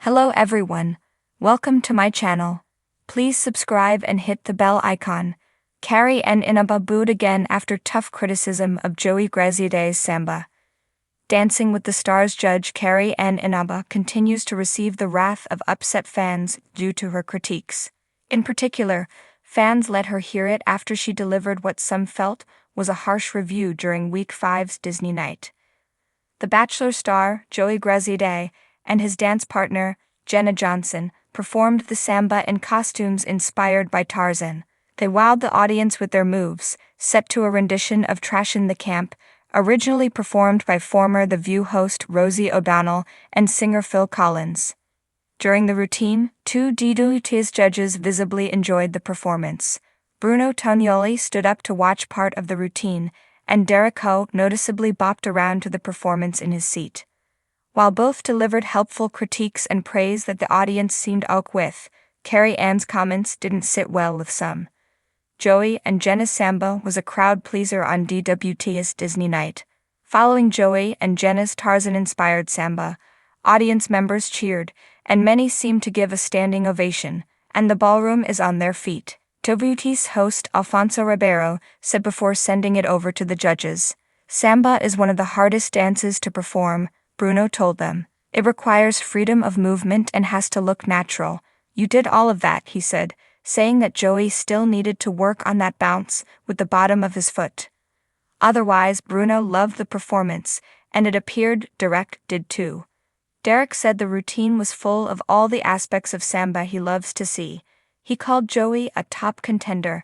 Hello everyone, welcome to my channel. Please subscribe and hit the bell icon. Carrie and Inaba booed again after tough criticism of Joey Graziadei's Samba. Dancing with the Stars judge Carrie and Inaba continues to receive the wrath of upset fans due to her critiques. In particular, fans let her hear it after she delivered what some felt was a harsh review during Week 5's Disney night. The Bachelor star, Joey Graziadei, and his dance partner, Jenna Johnson, performed the Samba in costumes inspired by Tarzan. They wowed the audience with their moves, set to a rendition of Trashin' the Camp, originally performed by former The View host Rosie O'Donnell and singer Phil Collins. During the routine, two DWT's judges visibly enjoyed the performance. Bruno Tonioli stood up to watch part of the routine, and Derek Ho noticeably bopped around to the performance in his seat. While both delivered helpful critiques and praise that the audience seemed ok with, Carrie Ann's comments didn't sit well with some. Joey and Jenna's Samba was a crowd pleaser on DWT's Disney night. Following Joey and Jenna's Tarzan-inspired Samba, audience members cheered, and many seemed to give a standing ovation, and the ballroom is on their feet. WT's host Alfonso Ribeiro said before sending it over to the judges, "Samba is one of the hardest dances to perform," Bruno told them. "It requires freedom of movement and has to look natural. You did all of that," he said, saying that Joey still needed to work on that bounce with the bottom of his foot. Otherwise, Bruno loved the performance, and it appeared Derek did too. Derek said the routine was full of all the aspects of Samba he loves to see. He called Joey a top contender,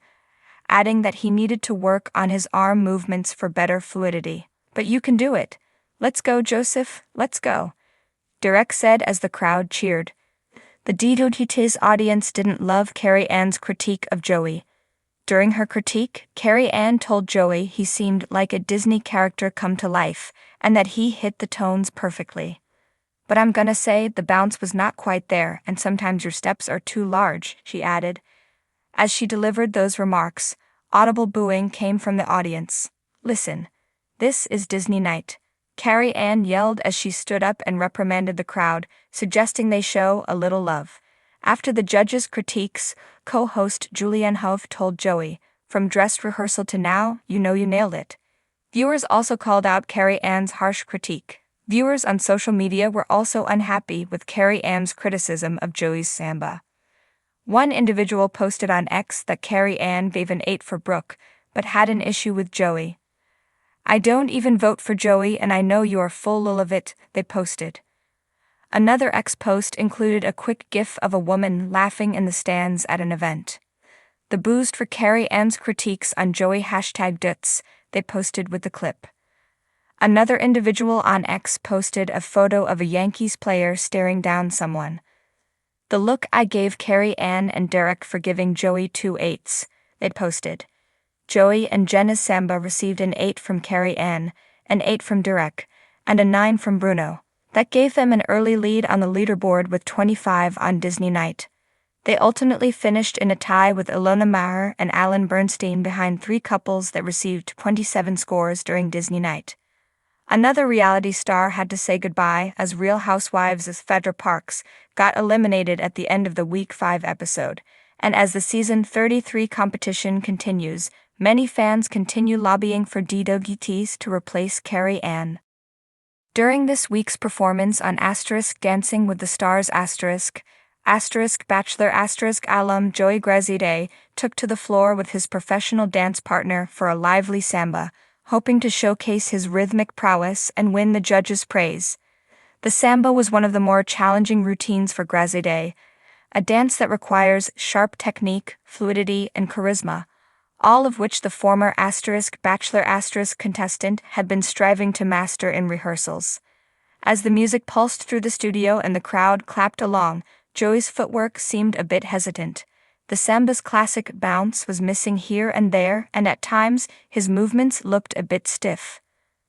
adding that he needed to work on his arm movements for better fluidity. "But you can do it. Let's go, Joseph, let's go," Derek said as the crowd cheered. The DWT's audience didn't love Carrie Ann's critique of Joey. During her critique, Carrie Ann told Joey he seemed like a Disney character come to life, and that he hit the tones perfectly. "But I'm gonna say the bounce was not quite there, and sometimes your steps are too large," she added. As she delivered those remarks, audible booing came from the audience. "Listen, this is Disney night," Carrie Ann yelled as she stood up and reprimanded the crowd, suggesting they show a little love. After the judges' critiques, co-host Julianne Hough told Joey, "From dress rehearsal to now, you know you nailed it." Viewers also called out Carrie Ann's harsh critique. Viewers on social media were also unhappy with Carrie Ann's criticism of Joey's Samba. One individual posted on X that Carrie Ann gave an 8 for Brooke, but had an issue with Joey. "I don't even vote for Joey and I know you are full of it," they posted. Another X post included a quick gif of a woman laughing in the stands at an event. The boozed for Carrie Ann's critiques on Joey #Duts, they posted with the clip. Another individual on X posted a photo of a Yankees player staring down someone. "The look I gave Carrie Ann and Derek for giving Joey 2 8s, they posted. Joey and Jenna's Samba received an 8 from Carrie Ann, an 8 from Derek, and a 9 from Bruno. That gave them an early lead on the leaderboard with 25 on Disney night. They ultimately finished in a tie with Ilona Maher and Alan Bernstein behind 3 couples that received 27 scores during Disney night. Another reality star had to say goodbye as Real Housewives' Phaedra Parks got eliminated at the end of the Week 5 episode, and as the Season 33 competition continues, many fans continue lobbying for DWTs to replace Carrie Ann. During this week's performance on Dancing with the Stars Bachelor alum Joey Graziadei took to the floor with his professional dance partner for a lively Samba, hoping to showcase his rhythmic prowess and win the judges' praise. The Samba was one of the more challenging routines for Graziadei, a dance that requires sharp technique, fluidity, and charisma, all of which the former Bachelor contestant had been striving to master in rehearsals. As the music pulsed through the studio and the crowd clapped along, Joey's footwork seemed a bit hesitant. The Samba's classic bounce was missing here and there, and at times his movements looked a bit stiff.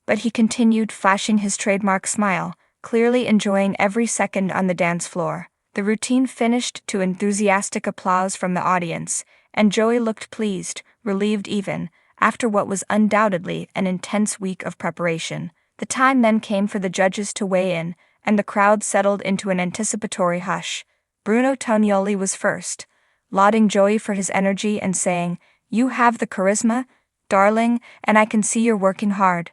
But he continued flashing his trademark smile, clearly enjoying every second on the dance floor. The routine finished to enthusiastic applause from the audience, and Joey looked pleased, relieved even, after what was undoubtedly an intense week of preparation. The time then came for the judges to weigh in, and the crowd settled into an anticipatory hush. Bruno Tonioli was first, lauding Joey for his energy and saying, "You have the charisma, darling, and I can see you're working hard."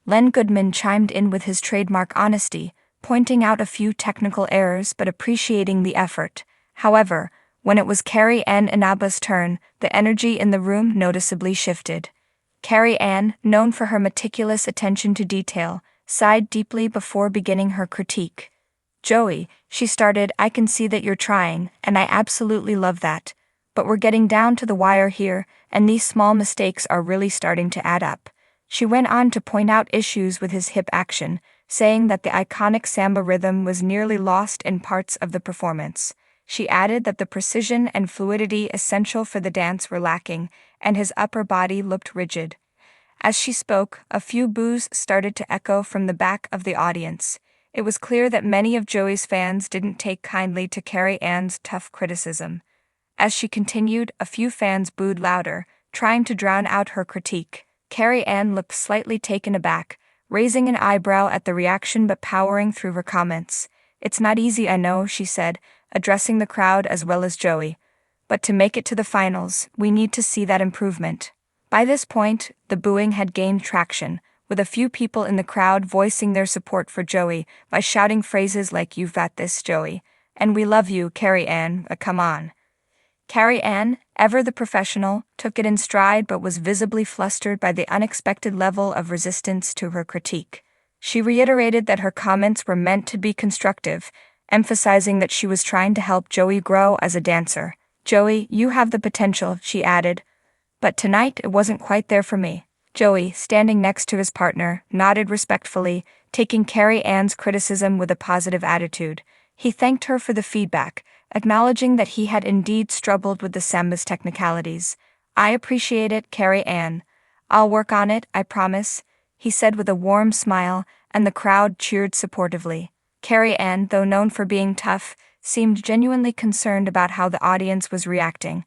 Len Goodman chimed in with his trademark honesty, pointing out a few technical errors but appreciating the effort. However, when it was Carrie and Inaba's turn, the energy in the room noticeably shifted. Carrie Ann, known for her meticulous attention to detail, sighed deeply before beginning her critique. "Joey," she started, "I can see that you're trying, and I absolutely love that. But we're getting down to the wire here, and these small mistakes are really starting to add up." She went on to point out issues with his hip action, saying that the iconic samba rhythm was nearly lost in parts of the performance. She added that the precision and fluidity essential for the dance were lacking, and his upper body looked rigid. As she spoke, a few boos started to echo from the back of the audience. It was clear that many of Joey's fans didn't take kindly to Carrie Ann's tough criticism. As she continued, a few fans booed louder, trying to drown out her critique. Carrie Ann looked slightly taken aback, raising an eyebrow at the reaction but powering through her comments. "It's not easy, I know," she said, addressing the crowd as well as Joey. "But to make it to the finals, we need to see that improvement." By this point, the booing had gained traction, with a few people in the crowd voicing their support for Joey by shouting phrases like, "You've got this, Joey," and "We love you, Carrie Ann, come on." Carrie Ann, ever the professional, took it in stride but was visibly flustered by the unexpected level of resistance to her critique. She reiterated that her comments were meant to be constructive, emphasizing that she was trying to help Joey grow as a dancer. "Joey, you have the potential," she added. "But tonight it wasn't quite there for me." Joey, standing next to his partner, nodded respectfully, taking Carrie Ann's criticism with a positive attitude. He thanked her for the feedback, acknowledging that he had indeed struggled with the samba's technicalities. "I appreciate it, Carrie Ann. I'll work on it, I promise," he said with a warm smile, and the crowd cheered supportively. Carrie Ann, though known for being tough, seemed genuinely concerned about how the audience was reacting.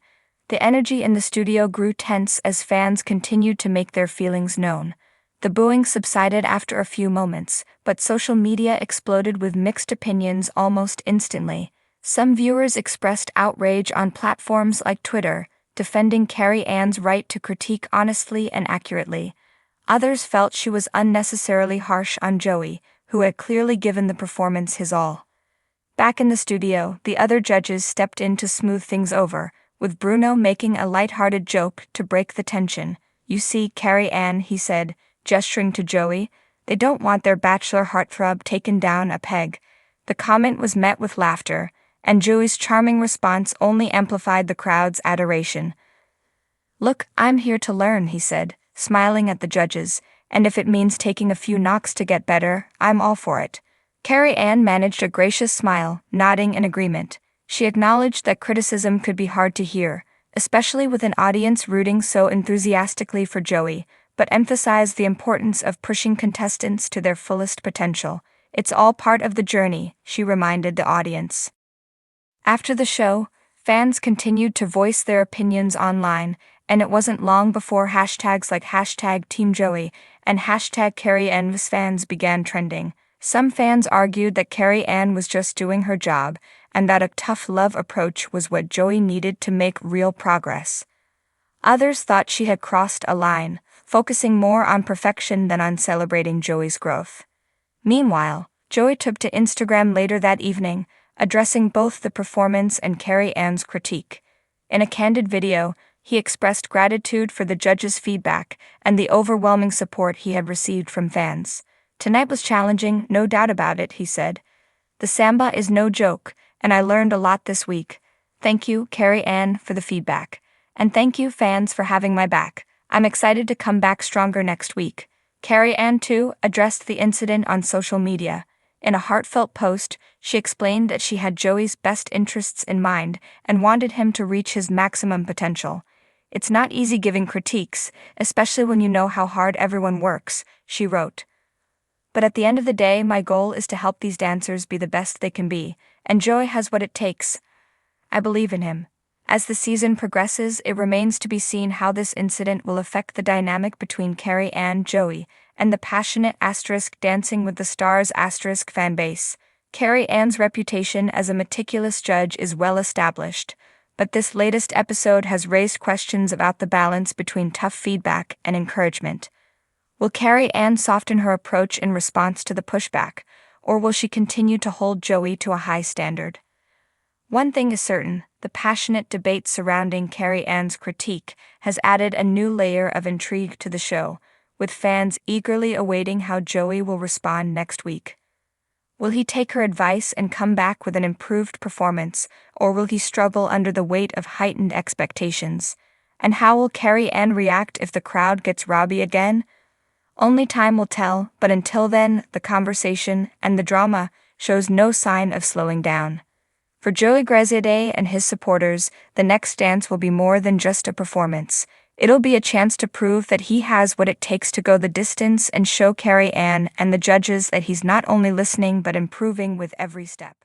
The energy in the studio grew tense as fans continued to make their feelings known. The booing subsided after a few moments, but social media exploded with mixed opinions almost instantly. Some viewers expressed outrage on platforms like Twitter, defending Carrie Ann's right to critique honestly and accurately. Others felt she was unnecessarily harsh on Joey, who had clearly given the performance his all. Back in the studio, the other judges stepped in to smooth things over, with Bruno making a light-hearted joke to break the tension. "You see, Carrie Ann," he said, gesturing to Joey, "they don't want their bachelor heartthrob taken down a peg." The comment was met with laughter, and Joey's charming response only amplified the crowd's adoration. "Look, I'm here to learn," he said, smiling at the judges, "and if it means taking a few knocks to get better, I'm all for it." Carrie Ann managed a gracious smile, nodding in agreement. She acknowledged that criticism could be hard to hear, especially with an audience rooting so enthusiastically for Joey, but emphasized the importance of pushing contestants to their fullest potential. "It's all part of the journey," she reminded the audience. After the show, fans continued to voice their opinions online, and it wasn't long before hashtags like #TeamJoey and #CarrieAnn's fans began trending. Some fans argued that Carrie Ann was just doing her job, and that a tough love approach was what Joey needed to make real progress. Others thought she had crossed a line, focusing more on perfection than on celebrating Joey's growth. Meanwhile, Joey took to Instagram later that evening, addressing both the performance and Carrie Ann's critique. In a candid video, he expressed gratitude for the judges' feedback and the overwhelming support he had received from fans. "Tonight was challenging, no doubt about it," he said. "The samba is no joke, and I learned a lot this week. Thank you, Carrie Ann, for the feedback. And thank you, fans, for having my back. I'm excited to come back stronger next week." Carrie Ann, too, addressed the incident on social media. In a heartfelt post, she explained that she had Joey's best interests in mind and wanted him to reach his maximum potential. "It's not easy giving critiques, especially when you know how hard everyone works," she wrote. "But at the end of the day, my goal is to help these dancers be the best they can be, and Joey has what it takes. I believe in him." As the season progresses, it remains to be seen how this incident will affect the dynamic between Carrie Ann, Joey, and the passionate Dancing with the Stars fanbase. Carrie Ann's reputation as a meticulous judge is well established, but this latest episode has raised questions about the balance between tough feedback and encouragement. Will Carrie Ann soften her approach in response to the pushback, or will she continue to hold Joey to a high standard? One thing is certain, the passionate debate surrounding Carrie Ann's critique has added a new layer of intrigue to the show, with fans eagerly awaiting how Joey will respond next week. Will he take her advice and come back with an improved performance, or will he struggle under the weight of heightened expectations? And how will Carrie Ann react if the crowd gets rowdy again? Only time will tell, but until then, the conversation and the drama shows no sign of slowing down. For Joey Graziadei and his supporters, the next dance will be more than just a performance. It'll be a chance to prove that he has what it takes to go the distance and show Carrie Ann and the judges that he's not only listening but improving with every step.